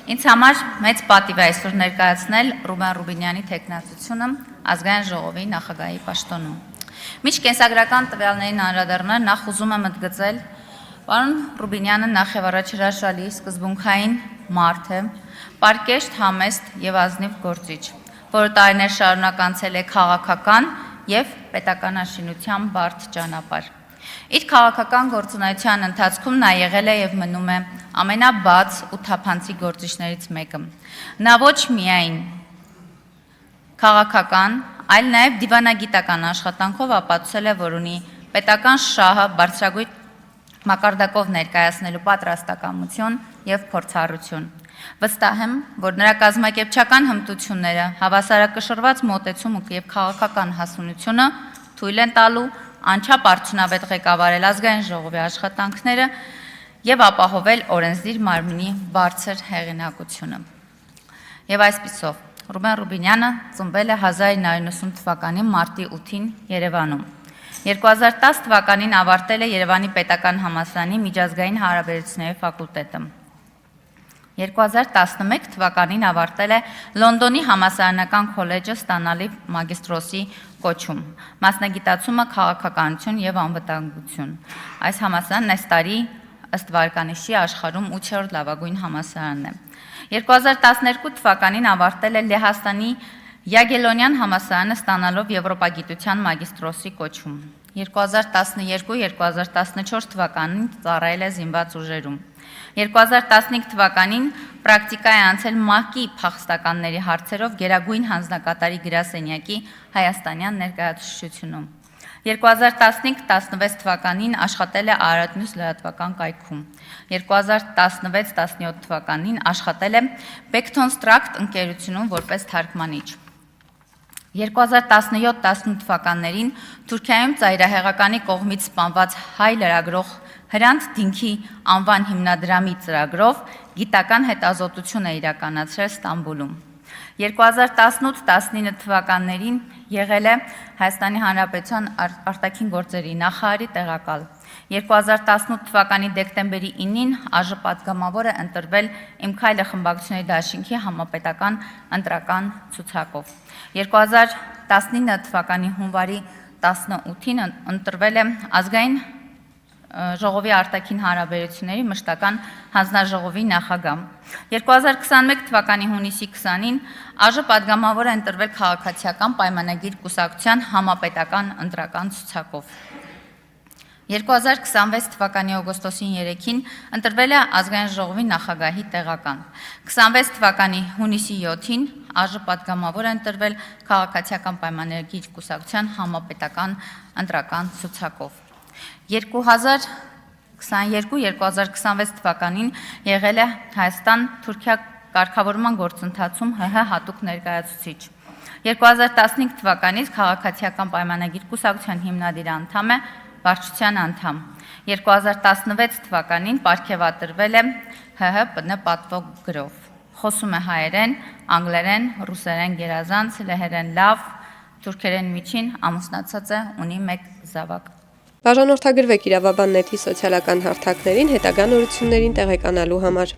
Ինձ համար մեծ պատիվ է այսօր ներկայացնել Ռուբեն Ռուբինյանի թեկնածությունը ազգային ժողովի նախագահի պաշտոնում։ Մինչ կենսագրական տվյալներին անդրադառնալ, նախ ուզում եմ ընդգծել, պարոն Ռուբինյանը նախ եւ առաջ հրաշալի սկզբունքային մարդ է, պարկեշտ, համեստ եւ ազնիվ գործիչ, որը տարիներ շարունակ անցել է քաղաքական եւ պետականաշինության բարդ ճանապարհ։ Իր քաղաքական գործունեության ընթացքում նա եղել է եւ մնում է ամենաբաց ու թափանցիկ գործիչներից մեկը։ Նա ոչ միայն քաղաքական, այլ նաեւ դիվանագիտական աշխատանքով ապացուցել է, որ ունի պետական շահը բարձրագույն մակարդակով ներկայացնելու պատրաստակամություն եւ փորձառություն։ Վստահ եմ, որ նրա կազմակերպչական հմտությունները, հավասարակշռված մոտեցումը եւ քաղաքական հասունությունը թույլ են տալու անչափ արդյունավետ ղեկավարել ազգային ժողովի աշխատանքները եւ ապահովել օրենսդիր մարմնի բարձր հեղինակությունը։ Եվ այսպիսով Ռուբեն Ռուբինյանը ծնվել է 1990 թվականի մարտի 8-ին Երևանում։ 2010 թվականին ավարտել է Երևանի Պետական համալսարանի միջազգային հարաբերությունների ֆակուլտետը։ 2011 թվականին ավարտել է Լոնդոնի համալսարանական քոլեջը ստանալի մագիստրոսի կոչում, մասնագիտացումը քաղաքականություն եւ անվտանգություն։ Այս համալսարանն այս տարի ըստ վարկանիշի աշխարհում 8-րդ լավագույն համալսարանն է։ 2012 թվականին ավարտել է Լեհաստանի Յագելոնյան համալսարանը ստանալով եվրոպագիտության մագիստրոսի կոչում։ 2012-2014 թվականին ծառայել է զինված ուժերում։ 2015 թվականին պրակտիկա է անցել ՄԱԿ-ի փախստականների հարցերով գերագույն հանձնակատարի գրասենյակի հայաստանյան ներկայացուցչությունում։ 2015-16 թվականին աշխատել է Արարատնյուզ լրատվական կայքում։ 2016-17 թվականին աշխատել է Բեկթոնստրակտ ընկերությունում որպես թարգմանիչ։ 2017-18 թվականներին Թուրքիայում ծայրահեղականի կողմից սպանված հայ լրագրող Հրանտ Դինքի անվան հիմնադրամի ծրագրով գիտական հետազոտություն է իրականացրել Ստամբուլում։ 2018-19 թվականներին եղել է Հայաստանի Հանրապետության արտաքին գործերի նախարարի տեղակալ։ 2018 թվականի դեկտեմբերի 9-ին ԱԺ պատգամավոր է ընտրվել Իմ քայլը խմբակցությունների դաշինքի համապետական ընտրական ցուցակով։ 2019 թվականի հունվարի 18-ին ընտրվել է ազգային ժողովի արտաքին հարաբերությունների մշտական հանձնաժողովի նախագահ։ 2021 թվականի հունիսի 20-ին ԱԺ պատգամավոր է ընտրվել քաղաքացիական պայմանագիր կուսակցության համապետական ընտրական ցուցակով։ 2026 թվականի օգոստոսին 3-ին ընտրվել է ազգային ժողովի նախագահի տեղական։ 26 թվականի հունիսի 7-ին ԱԺ պատգամավոր է ընտրվել քաղաքացիական պայմանագիր կուսակցության համապետական ընտրական ցուցակով։ 2022-2026 թվականին եղել է Հայաստան-Թուրքիա կարգավորման գործընթացում ՀՀ հատուկ ներկայացուցիչ։ 2015 թվականից քաղաքացիական պայմանագիր կուսակցության հիմնադիր անդամ է, վարչության անդամ։ 2016 թվականին պարգևատրվել է ՀՀ ՊՆ պատվոգրով։ Խոսում է հայերեն, անգլերեն, ռուսերեն գերազանց, լեհերեն լավ, թուրքերեն միջին, ամուսնացած է, ունի 1 զավակ։ Բաժանորդագրվեք Իրավաբան նեթի սոցիալական հարթակներին հետագա նորություններին տեղեկանալու համար։